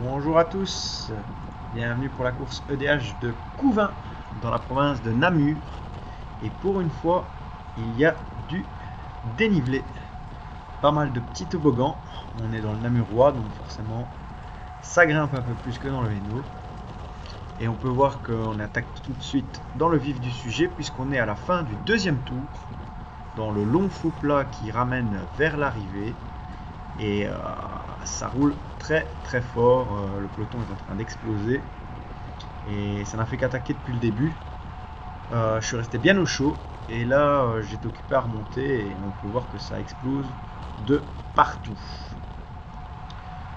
Bonjour à tous, bienvenue pour la course EDH de Couvin dans la province de Namur. Et pour une fois, il y a du dénivelé, pas mal de petits toboggans. On est dans le Namurois, donc forcément ça grimpe un peu plus que dans le Hainaut. Et on peut voir qu'on attaque tout de suite dans le vif du sujet puisqu'on est à la fin du deuxième tour, dans le long faux plat qui ramène vers l'arrivée. Et ça roule très très fort, le peloton est en train d'exploser et ça n'a fait qu'attaquer depuis le début. Je suis resté bien au chaud et là j'étais occupé à remonter et on peut voir que ça explose de partout.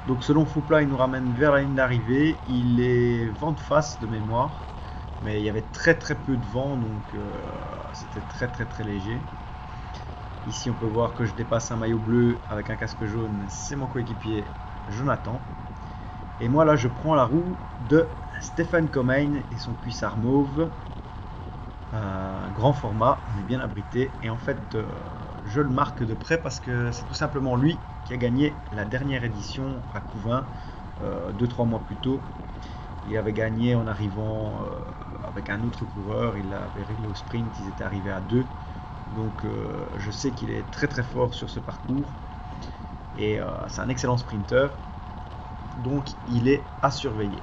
Donc ce long faux plat il nous ramène vers la ligne d'arrivée, il est vent de face de mémoire, mais il y avait très très peu de vent donc c'était très très très léger. Ici on peut voir que je dépasse un maillot bleu avec un casque jaune, c'est mon coéquipier Jonathan. Et moi là je prends la roue de Stefan Comyn et son cuissard mauve. Grand format, on est bien abrité. Et en fait je le marque de près parce que c'est tout simplement lui qui a gagné la dernière édition à Couvin 2-3 mois plus tôt. Il avait gagné en arrivant avec un autre coureur, il avait réglé au sprint, ils étaient arrivés à 2. Donc je sais qu'il est très très fort sur ce parcours et c'est un excellent sprinter, donc il est à surveiller.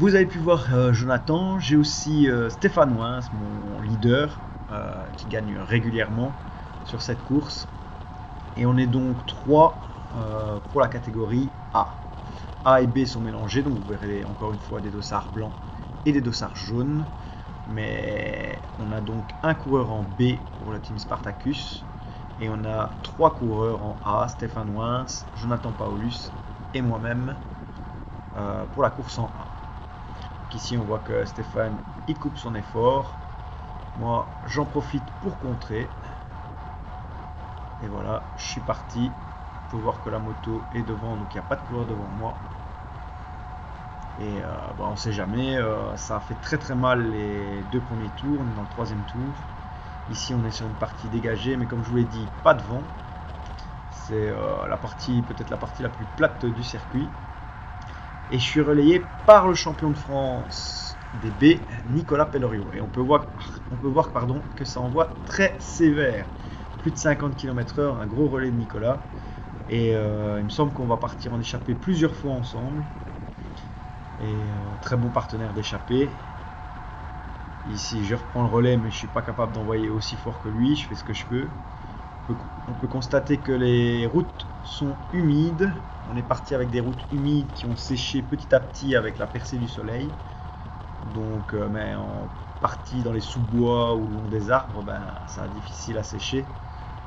Vous avez pu voir Jonathan, j'ai aussi Stéphane Wins, mon leader, qui gagne régulièrement sur cette course. Et on est donc 3 pour la catégorie A. A et B sont mélangés, donc vous verrez encore une fois des dossards blancs et des dossards jaunes. Mais on a donc un coureur en B pour le team Spartacus et on a 3 coureurs en A, Stéphane Wins, Jonathan Paulus et moi-même pour la course en A. Donc ici on voit que Stéphane il coupe son effort, moi j'en profite pour contrer et voilà, je suis parti. Vous pouvez voir que la moto est devant, donc il n'y a pas de coureur devant moi. Et on ne sait jamais, ça a fait très très mal les 2 premiers tours, on est dans le 3e tour. Ici on est sur une partie dégagée, mais comme je vous l'ai dit, pas de vent. C'est peut-être la partie la plus plate du circuit. Et je suis relayé par le champion de France des B, Nicolas Pellorio. Et on peut voir que ça envoie très sévère. Plus de 50 km/h, un gros relais de Nicolas. Et il me semble qu'on va partir en échappée plusieurs fois ensemble. Et très bon partenaire d'échappée. Ici je reprends le relais mais je suis pas capable d'envoyer aussi fort que lui, je fais ce que je peux. On peut constater que les routes sont humides. On est parti avec des routes humides qui ont séché petit à petit avec la percée du soleil. Donc mais en partie dans les sous-bois ou le long des arbres, ça est difficile à sécher.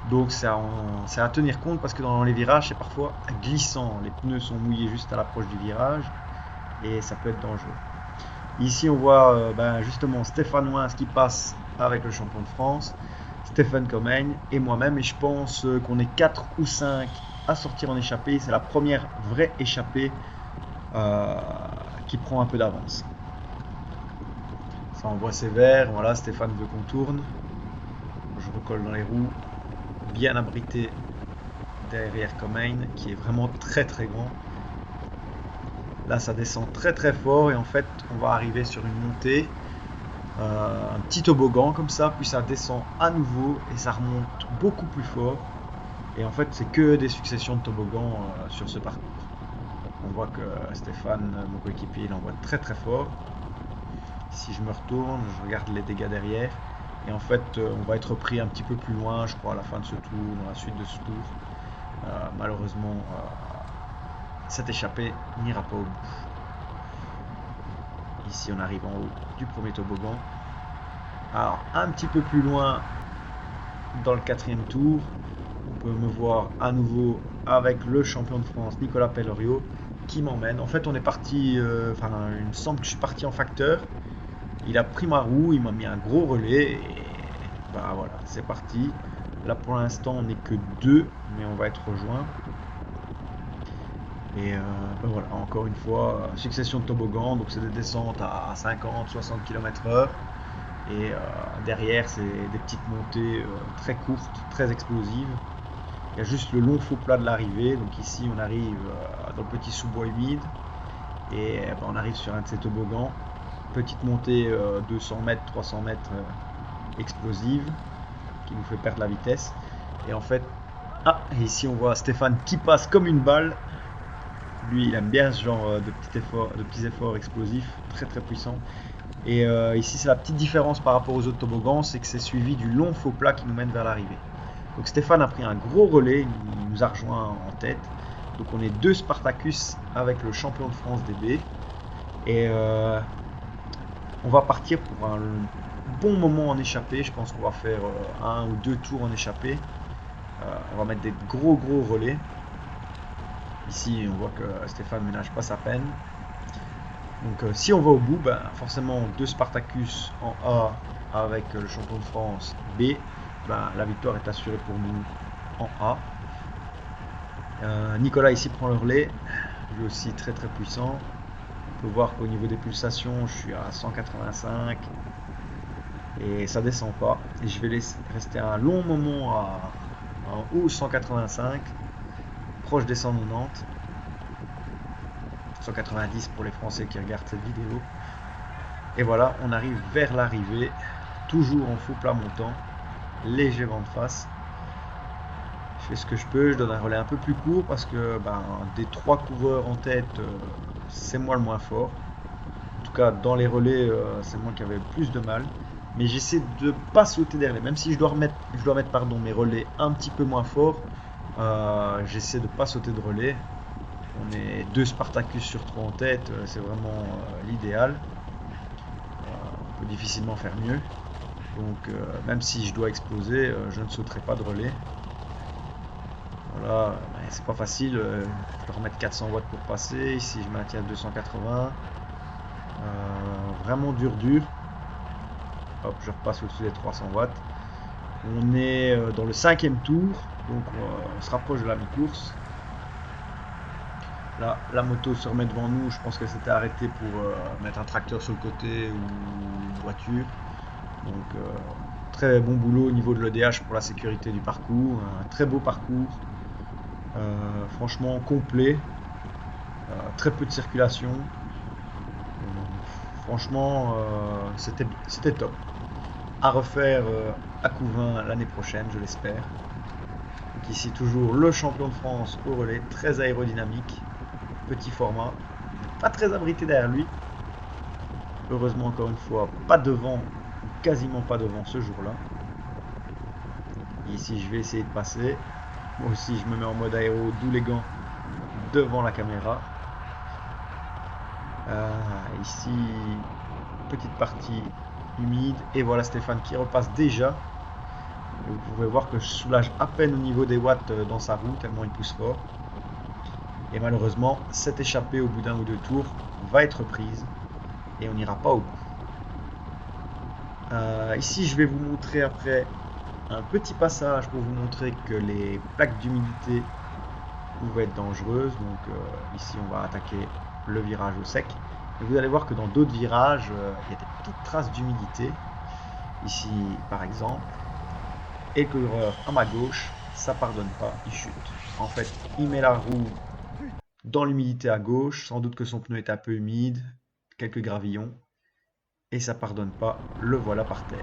Donc c'est à tenir compte parce que dans les virages c'est parfois glissant. Les pneus sont mouillés juste à l'approche du virage et ça peut être dangereux. Ici on voit justement Stéphane Wins qui passe avec le champion de France, Stefan Comyn et moi-même, et je pense qu'on est 4 ou 5 à sortir en échappée. C'est la première vraie échappée qui prend un peu d'avance. Ça envoie sévère, voilà, Stéphane veut qu'on tourne. Je recolle dans les roues, bien abrité derrière Comyn qui est vraiment très très grand. Là ça descend très très fort et en fait on va arriver sur une montée, un petit toboggan comme ça, puis ça descend à nouveau et ça remonte beaucoup plus fort. Et en fait c'est que des successions de toboggans sur ce parcours. On voit que Stéphane, mon coéquipier, il envoie très très fort. Si je me retourne, je regarde les dégâts derrière. Et en fait on va être pris un petit peu plus loin, je crois, à la fin de ce tour, dans la suite de ce tour. Malheureusement cette échappée n'ira pas au bout. Ici on arrive en haut du premier toboggan. Alors un petit peu plus loin dans le 4e tour, on peut me voir à nouveau avec le champion de France Nicolas Pellorio qui m'emmène. En fait on est parti, il me semble que je suis parti en facteur. Il a pris ma roue, il m'a mis un gros relais et voilà, c'est parti. Là pour l'instant on n'est que 2, mais on va être rejoint. Et voilà, encore une fois, succession de toboggans, donc c'est des descentes à 50-60 km/h. Et derrière, c'est des petites montées très courtes, très explosives. Il y a juste le long faux plat de l'arrivée. Donc ici, on arrive dans le petit sous-bois humide. Et ben, on arrive sur un de ces toboggans. Petite montée 200 mètres, 300 mètres explosive qui nous fait perdre la vitesse. Et en fait, ici on voit Stéphane qui passe comme une balle. Lui, il aime bien ce genre de petits efforts explosifs, très très puissants. Et ici, c'est la petite différence par rapport aux autres toboggans, c'est que c'est suivi du long faux plat qui nous mène vers l'arrivée. Donc Stéphane a pris un gros relais, il nous a rejoint en tête. Donc on est 2 Spartacus avec le champion de France DB. Et on va partir pour un bon moment en échappée. Je pense qu'on va faire 1 ou 2 tours en échappée. On va mettre des gros relais. Ici, on voit que Stéphane ne ménage pas sa peine. Donc si on va au bout, ben, forcément 2 Spartacus en A avec le champion de France B, ben, la victoire est assurée pour nous en A. Nicolas ici prend le relais, lui aussi très très puissant. On peut voir qu'au niveau des pulsations, je suis à 185 et ça descend pas. Et je vais rester un long moment en haut 185, proche des 190. 190 pour les Français qui regardent cette vidéo. Et voilà, on arrive vers l'arrivée, toujours en faux plat montant, léger vent de face. Je fais ce que je peux, je donne un relais un peu plus court parce que des 3 coureurs en tête, c'est moi le moins fort. En tout cas, dans les relais, c'est moi qui avais le plus de mal. Mais j'essaie de ne pas sauter derrière, même si je dois mettre mes relais un petit peu moins forts. J'essaie de ne pas sauter de relais. On est 2 Spartacus sur 3 en tête, c'est vraiment l'idéal. On peut difficilement faire mieux. Donc même si je dois exploser, je ne sauterai pas de relais. Voilà, c'est pas facile. Je dois remettre 400 watts pour passer. Ici je maintiens à 280. Vraiment dur. Hop, je repasse au-dessus des 300 watts. On est dans le 5e tour, donc on se rapproche de la mi-course. Là, la moto se remet devant nous. Je pense qu'elle s'était arrêtée pour mettre un tracteur sur le côté ou une voiture. Donc très bon boulot au niveau de l'EDH pour la sécurité du parcours. Un très beau parcours. Franchement complet. Très peu de circulation. Franchement, c'était top. À refaire à Couvin l'année prochaine, je l'espère. Donc ici toujours le champion de France au relais, très aérodynamique, petit format, pas très abrité derrière lui. Heureusement encore une fois, pas devant, quasiment pas devant ce jour-là. Ici je vais essayer de passer. Moi aussi je me mets en mode aéro, d'où les gants devant la caméra. Ici, petite partie humide. Et voilà Stéphane qui repasse déjà. Et vous pouvez voir que je soulage à peine au niveau des watts dans sa roue, tellement il pousse fort. Et malheureusement, cette échappée au bout d'un ou 2 tours va être prise. Et on n'ira pas au bout. Ici, je vais vous montrer après un petit passage pour vous montrer que les plaques d'humidité pouvaient être dangereuses. Donc ici, on va attaquer le virage au sec. Et vous allez voir que dans d'autres virages, il y a des petites traces d'humidité. Ici, par exemple. Et le coureur à ma gauche, ça pardonne pas, il chute. En fait, il met la roue dans l'humidité à gauche, sans doute que son pneu est un peu humide, quelques gravillons, et ça pardonne pas, le voilà par terre.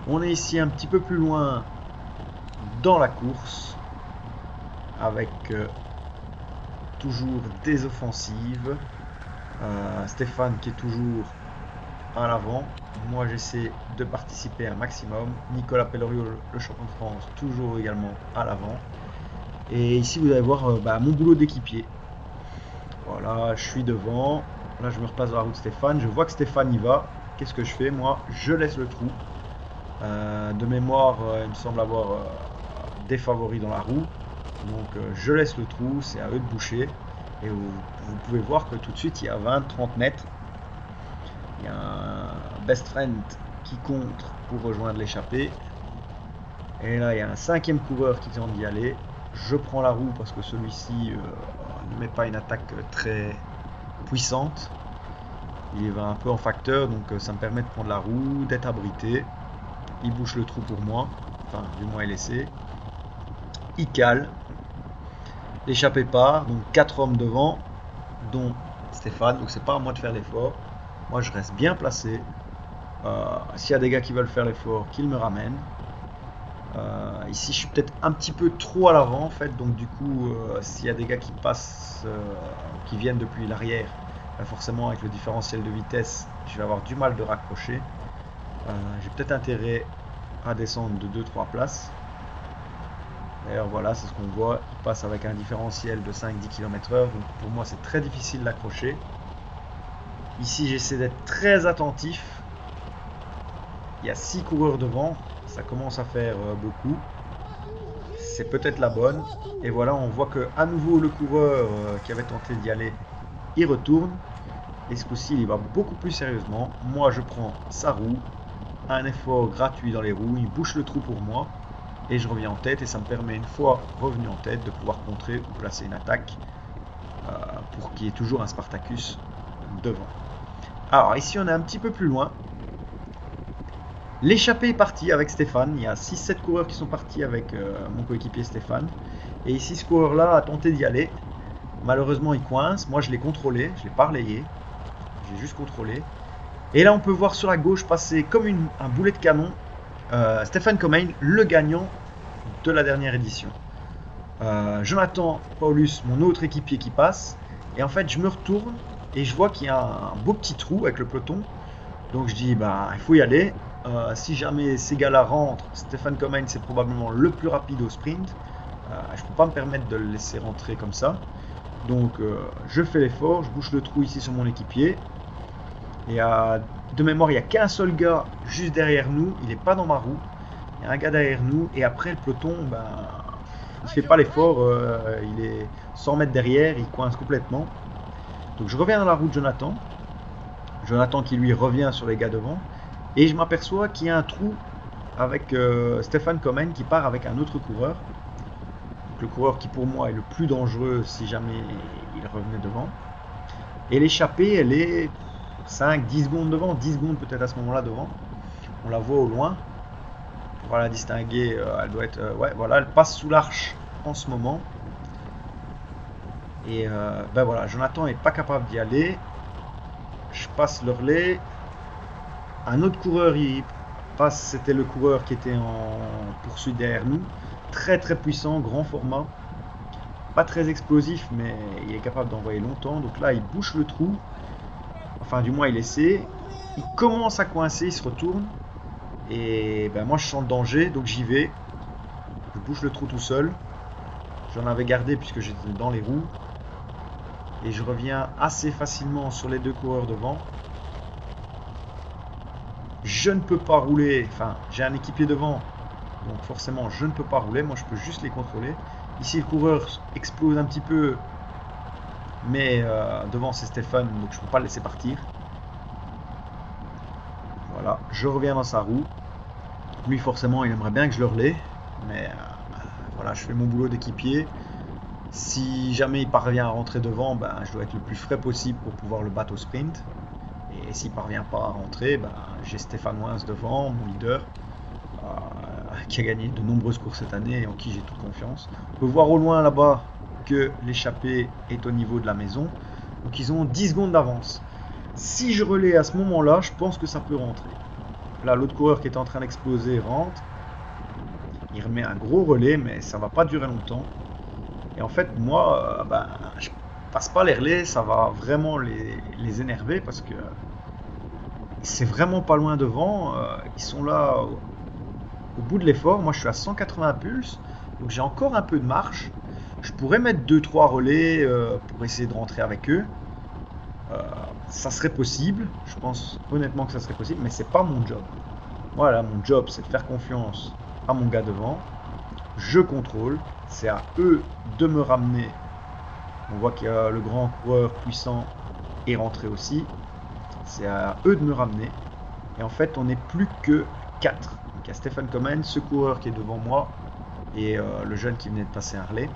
On est ici un petit peu plus loin dans la course, avec toujours des offensives. Stéphane qui est toujours à l'avant. Moi j'essaie de participer un maximum. Nicolas Pellerio, le champion de France, toujours également à l'avant. Et ici vous allez voir mon boulot d'équipier. Voilà, je suis devant. Là je me repasse dans la roue de Stéphane. Je vois que Stéphane y va. Qu'est-ce que je fais? Moi je laisse le trou. De mémoire, il me semble avoir des favoris dans la roue. Donc je laisse le trou, c'est à eux de boucher. Et vous pouvez voir que tout de suite il y a 20-30 mètres. Il y a un best friend qui contre pour rejoindre l'échappée. Et là il y a un 5e coureur qui tente d'y aller. Je prends la roue parce que celui-ci ne met pas une attaque très puissante. Il va un peu en facteur, donc ça me permet de prendre la roue, d'être abrité. Il bouche le trou pour moi. enfin du moins est laissé. Il cale. L'échappée part, donc 4 hommes devant, dont Stéphane, donc c'est pas à moi de faire l'effort. Moi je reste bien placé. S'il y a des gars qui veulent faire l'effort, qu'ils me ramènent. Ici je suis peut-être un petit peu trop à l'avant en fait, donc du coup s'il y a des gars qui passent, qui viennent depuis l'arrière, forcément avec le différentiel de vitesse, je vais avoir du mal de raccrocher. J'ai peut-être intérêt à descendre de 2-3 places. D'ailleurs voilà, c'est ce qu'on voit, il passe avec un différentiel de 5-10 km/h, donc pour moi c'est très difficile d'accrocher. Ici j'essaie d'être très attentif. Il y a 6 coureurs devant, ça commence à faire beaucoup. C'est peut-être la bonne. Et voilà, on voit que à nouveau le coureur qui avait tenté d'y aller, il retourne. Et ce coup-ci, il va beaucoup plus sérieusement. Moi, je prends sa roue, un effort gratuit dans les roues, il bouche le trou pour moi. Et je reviens en tête et ça me permet, une fois revenu en tête, de pouvoir contrer ou placer une attaque pour qu'il y ait toujours un Spartacus devant. Alors ici, on est un petit peu plus loin. L'échappée est partie avec Stéphane. Il y a 6-7 coureurs qui sont partis avec mon coéquipier Stéphane. Et ici, ce coureur-là a tenté d'y aller. Malheureusement, il coince. Moi, je l'ai contrôlé. Je ne l'ai pas relayé. J'ai juste contrôlé. Et là, on peut voir sur la gauche passer comme un boulet de canon Stefan Komeijn, le gagnant de la dernière édition. Jonathan Paulus, mon autre équipier qui passe. Et en fait, je me retourne et je vois qu'il y a un beau petit trou avec le peloton. Donc je dis, bah, il faut y aller. Si jamais ces gars-là rentrent, Stefan Komeijn c'est probablement le plus rapide au sprint. Je ne peux pas me permettre de le laisser rentrer comme ça. Donc je fais l'effort, je bouche le trou ici sur mon équipier. Et de mémoire, il n'y a qu'un seul gars juste derrière nous, il n'est pas dans ma roue. Il y a un gars derrière nous et après le peloton, ben, il ne fait pas l'effort, il est 100 mètres derrière, il coince complètement. Donc je reviens dans la roue de Jonathan. Jonathan qui lui revient sur les gars devant. Et je m'aperçois qu'il y a un trou avec Stefan Komeijn qui part avec un autre coureur. Donc, le coureur qui pour moi est le plus dangereux si jamais il revenait devant. Et l'échappée, elle est 5-10 secondes devant, 10 secondes peut-être à ce moment-là devant. On la voit au loin. Pour pouvoir la distinguer, elle doit être... ouais, voilà, elle passe sous l'arche en ce moment. Et ben voilà, Jonathan n'est pas capable d'y aller. Je passe le relais. Un autre coureur, il passe, c'était le coureur qui était en poursuite derrière nous. Très très puissant, grand format. Pas très explosif, mais il est capable d'envoyer longtemps. Donc là, il bouche le trou. Enfin, du moins, il essaie. Il commence à coincer, il se retourne. Et ben, moi, je sens le danger, donc j'y vais. Je bouche le trou tout seul. J'en avais gardé puisque j'étais dans les roues. Et je reviens assez facilement sur les deux coureurs devant. Je ne peux pas rouler, enfin j'ai un équipier devant, donc forcément je ne peux pas rouler, moi je peux juste les contrôler. Ici le coureur explose un petit peu, mais devant c'est Stéphane, donc je ne peux pas le laisser partir. Voilà, je reviens dans sa roue. Lui forcément il aimerait bien que je le relaie, mais voilà, je fais mon boulot d'équipier. Si jamais il parvient à rentrer devant, ben, je dois être le plus frais possible pour pouvoir le battre au sprint. Et s'il ne parvient pas à rentrer, ben, j'ai Stéphane Wins devant, mon leader, qui a gagné de nombreuses courses cette année et en qui j'ai toute confiance. On peut voir au loin là-bas que l'échappée est au niveau de la maison. Donc ils ont 10 secondes d'avance. Si je relais à ce moment-là, je pense que ça peut rentrer. Là, l'autre coureur qui est en train d'exploser rentre. Il remet un gros relais, mais ça ne va pas durer longtemps. Et en fait, moi, ben, je passe pas les relais, ça va vraiment les énerver parce que c'est vraiment pas loin devant. Ils sont là au bout de l'effort. Moi, je suis à 180 pulses, donc j'ai encore un peu de marche. Je pourrais mettre 2-3 relais pour essayer de rentrer avec eux. Ça serait possible. Je pense honnêtement que ça serait possible, mais c'est pas mon job. Voilà, mon job, c'est de faire confiance à mon gars devant. Je contrôle. C'est à eux de me ramener. On voit qu'il y a le grand coureur puissant est rentré aussi. C'est à eux de me ramener. Et en fait, on n'est plus que 4. Donc, il y a Stefan Komeijn, ce coureur qui est devant moi, et le jeune qui venait de passer un relais.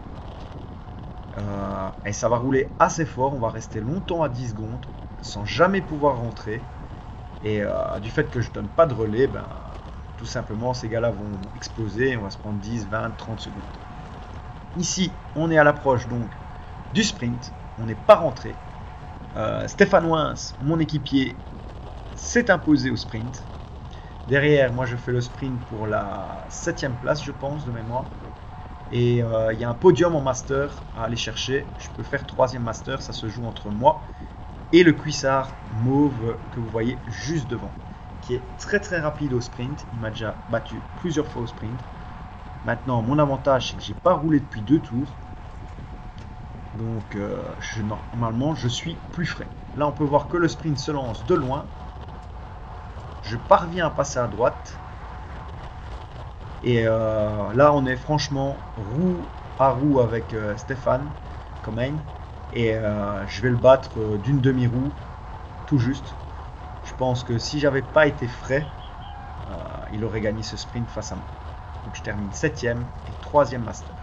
Et ça va rouler assez fort. On va rester longtemps à 10 secondes sans jamais pouvoir rentrer. Et du fait que je donne pas de relais, ben, tout simplement, ces gars-là vont exploser, on va se prendre 10, 20, 30 secondes. Ici, on est à l'approche donc du sprint, on n'est pas rentré. Stéphane Wins, mon équipier, s'est imposé au sprint. Derrière, moi je fais le sprint pour la 7ème place, je pense, de mémoire. Et il y a un podium en master à aller chercher. Je peux faire 3e master, ça se joue entre moi et le cuissard mauve que vous voyez juste devant, qui est très très rapide au sprint. Il m'a déjà battu plusieurs fois au sprint. Maintenant, mon avantage, c'est que j'ai pas roulé depuis 2 tours. Donc, normalement, je suis plus frais. Là, on peut voir que le sprint se lance de loin. Je parviens à passer à droite. Et là, on est franchement roue à roue avec Stéphane Commain. Et je vais le battre d'une demi-roue, tout juste. Je pense que si j'avais pas été frais, il aurait gagné ce sprint face à moi. Donc je termine 7ème et 3e master.